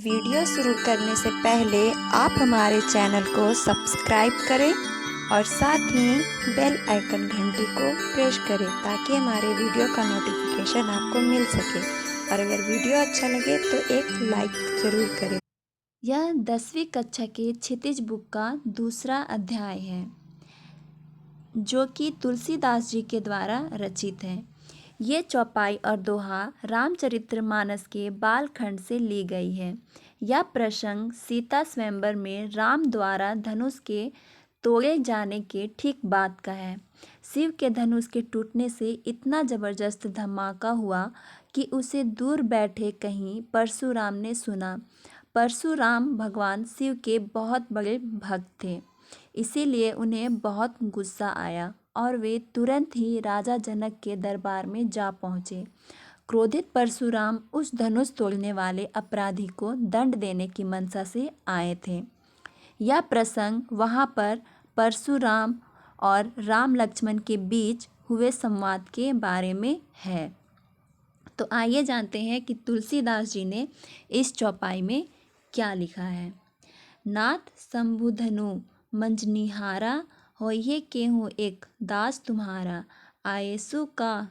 Video शुरू करने से पहले आप हमारे चैनल को सब्सक्राइब करें और साथ ही बेल आइकन घंटी को प्रेस करें ताकि हमारे वीडियो का नोटिफिकेशन आपको मिल सके। और अगर वीडियो अच्छा लगे तो एक लाइक ज़रूर करें। यह 10वीं कक्षा के क्षितिज बुक का दूसरा अध्याय है जो कि तुलसीदास जी के द्वारा रचित है। ये चौपाई और दोहा रामचरितमानस के बालखंड से ली गई है। यह प्रसंग सीता स्वयंवर में राम द्वारा धनुष के तोड़े जाने के ठीक बाद का है। शिव के धनुष के टूटने से इतना जबरदस्त धमाका हुआ कि उसे दूर बैठे कहीं परशुराम ने सुना। परशुराम भगवान शिव के बहुत बड़े भक्त थे, इसीलिए उन्हें बहुत गुस्सा आया और वे तुरंत ही राजा जनक के दरबार में जा पहुँचे। क्रोधित परशुराम उस धनुष तोड़ने वाले अपराधी को दंड देने की मंशा से आए थे। यह प्रसंग वहाँ पर परशुराम और राम लक्ष्मण के बीच हुए संवाद के बारे में है। तो आइए जानते हैं कि तुलसीदास जी ने इस चौपाई में क्या लिखा है। नाथ शंभुधनु मंजनिहारा होइए केहूँ एक दास तुम्हारा, आयेसु का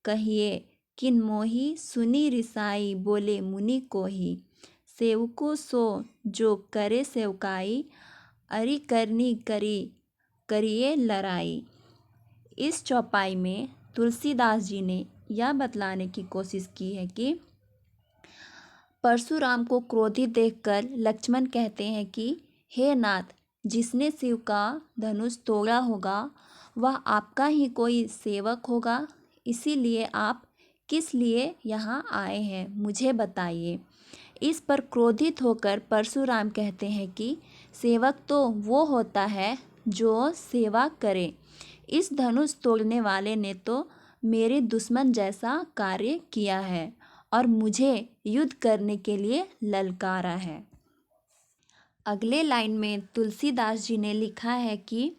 कहिए किन मोही, सुनी रिसाई बोले मुनि कोही, सेवको सो जो करे सेवकाई, अरि करनी करी करिए लड़ाई। इस चौपाई में तुलसीदास जी ने यह बतलाने की कोशिश की है कि परशुराम को क्रोधित देखकर लक्ष्मण कहते हैं कि हे नाथ, जिसने शिव का धनुष तोड़ा होगा वह आपका ही कोई सेवक होगा, इसीलिए आप किस लिए यहाँ आए हैं मुझे बताइए। इस पर क्रोधित होकर परशुराम कहते हैं कि सेवक तो वो होता है जो सेवा करे। इस धनुष तोड़ने वाले ने तो मेरे दुश्मन जैसा कार्य किया है और मुझे युद्ध करने के लिए ललकारा है। अगले लाइन में तुलसीदास जी ने लिखा है कि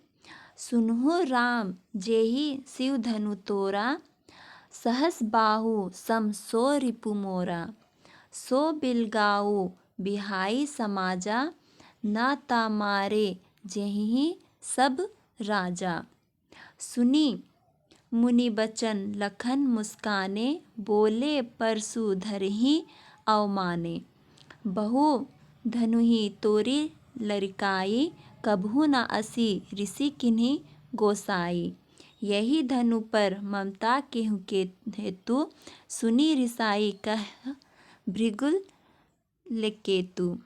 सुनहु राम जेहि शिव धनु तोरा, सहस बाहु सम सो रिपु मोरा, सो बिलगाऊ बिहाई समाजा, ना ता मारे जेहि सब राजा। सुनी मुनि बचन लखन मुस्काने, बोले परशु धरहि अवमाने, बहु धनुहि तोरी लरिकाई, कभू न असी ऋषि किन्हीं गोसाई, यही धनु पर ममता केहु के हेतु, सुनी रिसाई कह भृगुल लेकेतु,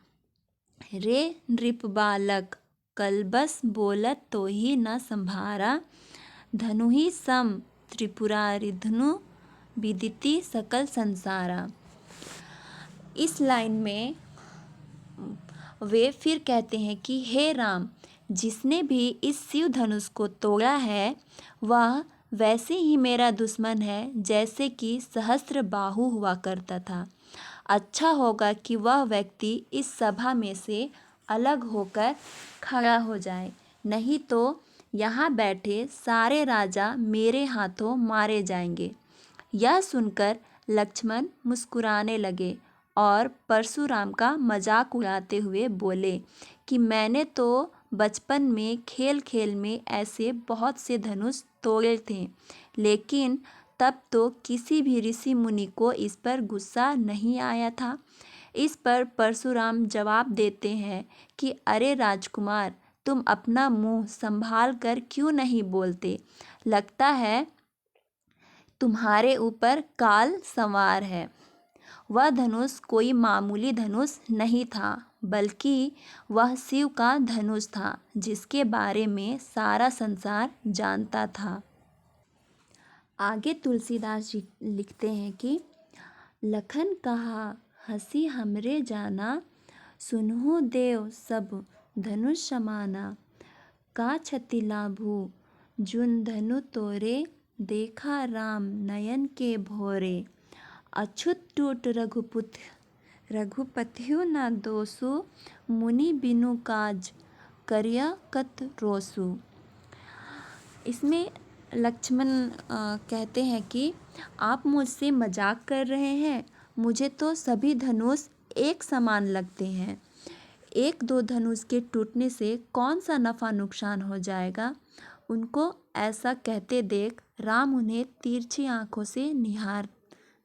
रे नृप बालक कलबस बोलत तो ही न संभारा, धनुहि सम त्रिपुरारिधनु विदिति सकल संसारा। इस लाइन में वे फिर कहते हैं कि हे राम, जिसने भी इस शिव धनुष को तोड़ा है वह वैसे ही मेरा दुश्मन है जैसे कि सहस्त्र बाहु हुआ करता था। अच्छा होगा कि वह व्यक्ति इस सभा में से अलग होकर खड़ा हो जाए, नहीं तो यहाँ बैठे सारे राजा मेरे हाथों मारे जाएंगे। यह सुनकर लक्ष्मण मुस्कुराने लगे और परशुराम का मजाक उड़ाते हुए बोले कि मैंने तो बचपन में खेल खेल में ऐसे बहुत से धनुष तोड़े थे, लेकिन तब तो किसी भी ऋषि मुनि को इस पर गुस्सा नहीं आया था। इस पर परशुराम जवाब देते हैं कि अरे राजकुमार, तुम अपना मुंह संभाल कर क्यों नहीं बोलते, लगता है तुम्हारे ऊपर काल सवार है। वह धनुष कोई मामूली धनुष नहीं था, बल्कि वह शिव का धनुष था जिसके बारे में सारा संसार जानता था। आगे तुलसीदास जी लिखते हैं कि लखन कहा हंसी हमरे जाना, सुनहु देव सब धनुष समाना, का क्षति लाभू जुन धनु तोरे, देखा राम नयन के भोरे, अछूत टूट रघुपतिहु न दोसु, मुनि बिनु काज करिया कत रोसु। इसमें लक्ष्मण कहते हैं कि आप मुझसे मजाक कर रहे हैं, मुझे तो सभी धनुष एक समान लगते हैं। एक दो धनुष के टूटने से कौन सा नफ़ा नुकसान हो जाएगा। उनको ऐसा कहते देख राम उन्हें तिरछी आंखों से निहार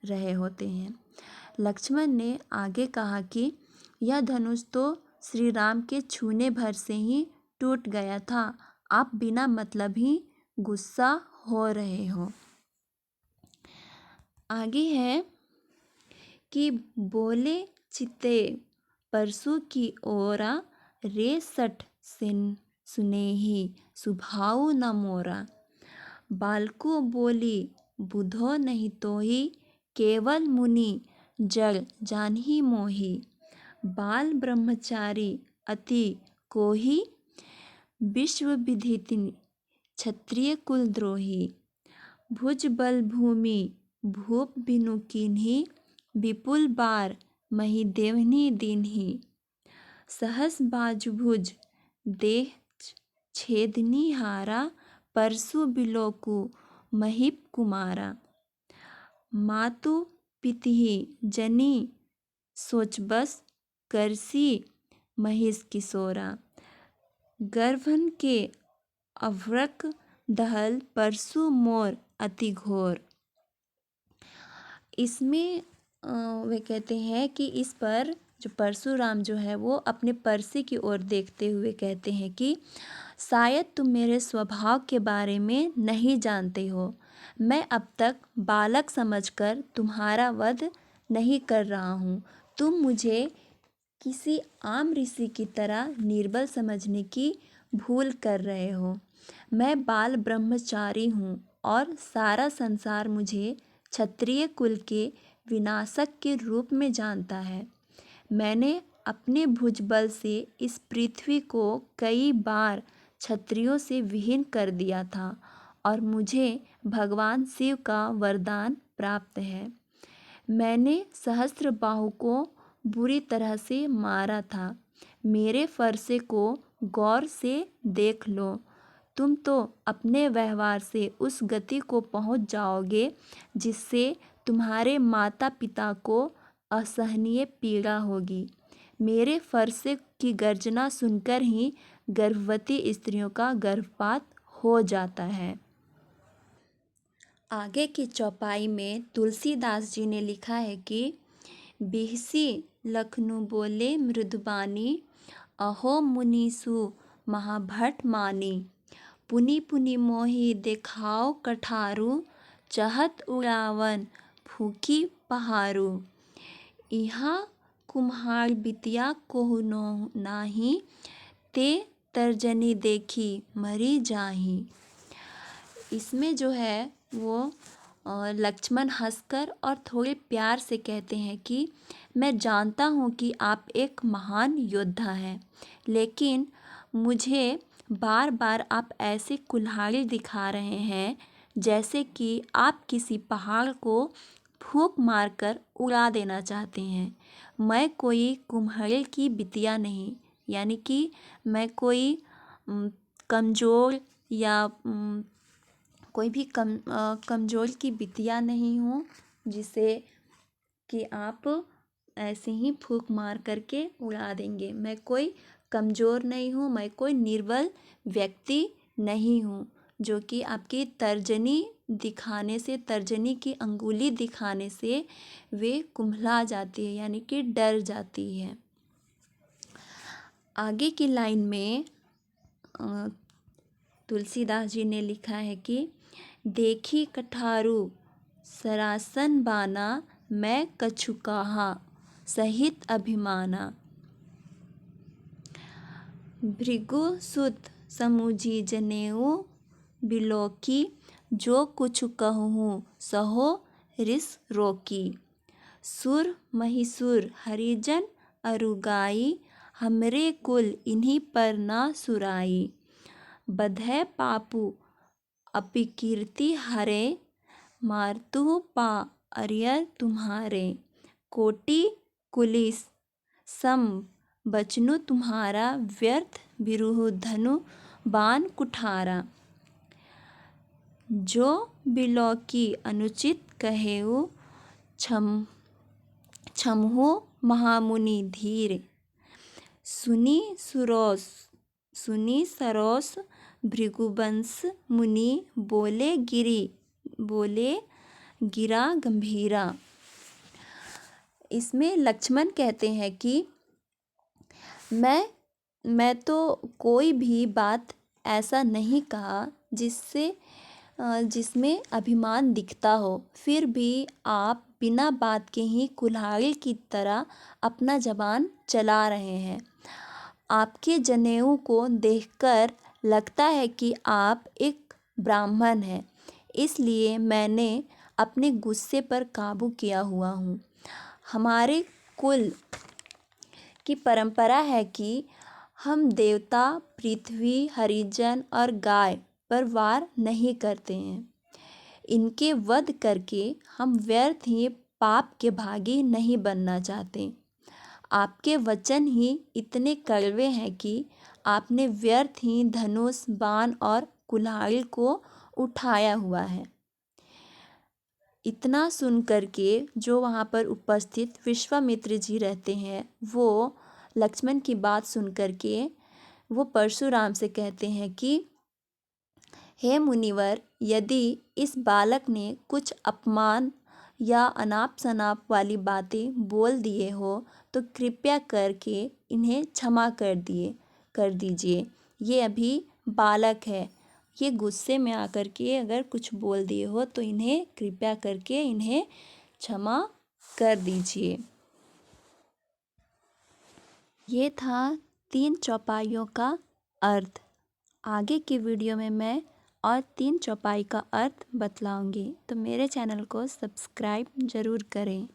रहे होते हैं। लक्ष्मण ने आगे कहा कि यह धनुष तो श्री राम के छूने भर से ही टूट गया था, आप बिना मतलब ही गुस्सा हो रहे हो। आगे है कि बोले चिते परसु की ओरा, रे सठ सिन सुनेही सुभाऊ न मोरा। बालको बोली बुधो नहीं तोही, केवल मुनि जड़ जानही मोही। बाल ब्रह्मचारी अति कोही, विश्व विदित क्षत्रिय कुल द्रोही। भुज बल भूमि भूप बिनु कीन्ही, विपुल बार मही देवनी दीन्ही। सहस बाजुभुज देह छेदनी हारा, परसु बिलोकु महीप कुमारा। मातु पितिहि जनी सोचबस, करसी महिष किशोरा। गर्भन के अव्रक दहल, परसु मोर अति घोर। इसमें वे कहते हैं कि इस पर जो परशुराम जो है वो अपने परसे की ओर देखते हुए कहते हैं कि शायद तुम मेरे स्वभाव के बारे में नहीं जानते हो। मैं अब तक बालक समझकर तुम्हारा वध नहीं कर रहा हूँ। तुम मुझे किसी आम ऋषि की तरह निर्बल समझने की भूल कर रहे हो। मैं बाल ब्रह्मचारी हूँ और सारा संसार मुझे क्षत्रिय कुल के विनाशक के रूप में जानता है। मैंने अपने भुजबल से इस पृथ्वी को कई बार क्षत्रियों से विहीन कर दिया था और मुझे भगवान शिव का वरदान प्राप्त है। मैंने सहस्त्रबाहु को बुरी तरह से मारा था। मेरे फरसे को गौर से देख लो। तुम तो अपने व्यवहार से उस गति को पहुंच जाओगे जिससे तुम्हारे माता पिता को असहनीय पीड़ा होगी। मेरे फरसे की गर्जना सुनकर ही गर्भवती स्त्रियों का गर्भपात हो जाता है। आगे की चौपाई में तुलसीदास जी ने लिखा है कि बिहसी लखनु बोले मृदुबानी, अहो मुनीसु महाभट मानी। पुनि पुनि मोहि देखाओ कठारु, चहत उड़ावन फूकी पहारू। इहाँ कुम्हार बितिया कोहु नाही, ते तर्जनी देखी मरी जाही। इसमें जो है वो लक्ष्मण हंसकर और थोड़े प्यार से कहते हैं कि मैं जानता हूँ कि आप एक महान योद्धा हैं, लेकिन मुझे बार बार आप ऐसे कुल्हाड़ी दिखा रहे हैं जैसे कि आप किसी पहाड़ को फूंक मारकर उड़ा देना चाहते हैं। मैं कोई कुम्हार की बिटिया नहीं, यानी कि मैं कोई कमज़ोर या कोई भी कमज़ोर की बिटिया नहीं हूँ जिसे कि आप ऐसे ही फूंक मार करके उड़ा देंगे। मैं कोई कमज़ोर नहीं हूँ, मैं कोई निर्बल व्यक्ति नहीं हूँ जो कि आपकी तर्जनी दिखाने से, तर्जनी की अंगुली दिखाने से वे कुम्हला जाती है, यानी कि डर जाती है। आगे की लाइन में तुलसीदास जी ने लिखा है कि देखी कठारू सरासन बाना, मैं कछु कहा सहित अभिमाना। भृगु सुत समुझी जनेऊ, बिलोकी जो कुछ कहूँ सहो रिस रोकी। सुर महिसुर हरिजन अरुगाई, हमरे कुल इन्हीं पर ना सुराई। बधै पापु अपकीर्ति हरे, मारतु पा अरियर तुम्हारे। कोटि कुलिस सम बचनु तुम्हारा, व्यर्थ बिरुह धनु बाण कुठारा। जो बिलोकी अनुचित कहेऊ, क्षमहु महामुनि धीर। सुनी सरोस भृगुवंश मुनि बोले गिरा गंभीरा। इसमें लक्ष्मण कहते हैं कि मैं तो कोई भी बात ऐसा नहीं कहा जिसमें अभिमान दिखता हो, फिर भी आप बिना बात के ही कुल्हाड़ी की तरह अपना जबान चला रहे हैं। आपके जनेऊ को देखकर लगता है कि आप एक ब्राह्मण हैं, इसलिए मैंने अपने गुस्से पर काबू किया हुआ हूँ। हमारे कुल की परंपरा है कि हम देवता, पृथ्वी, हरिजन और गाय पर वार नहीं करते हैं। इनके वध करके हम व्यर्थ ही पाप के भागी नहीं बनना चाहते। आपके वचन ही इतने कड़वे हैं कि आपने व्यर्थ ही धनुष, बाण और कुल्हाड़ी को उठाया हुआ है। इतना सुन कर के जो वहाँ पर उपस्थित विश्वामित्र जी रहते हैं, वो लक्ष्मण की बात सुन कर के वो परशुराम से कहते हैं कि हे मुनिवर, यदि इस बालक ने कुछ अपमान या अनाप शनाप वाली बातें बोल दिए हो तो कृपया करके इन्हें क्षमा कर दीजिए। ये अभी बालक है, ये गुस्से में आकर के अगर कुछ बोल दिए हो तो इन्हें कृपया करके इन्हें क्षमा कर दीजिए। ये था 3 चौपाइयों का अर्थ। आगे की वीडियो में मैं और 3 चौपाई का अर्थ बतलाऊंगी, तो मेरे चैनल को सब्सक्राइब ज़रूर करें।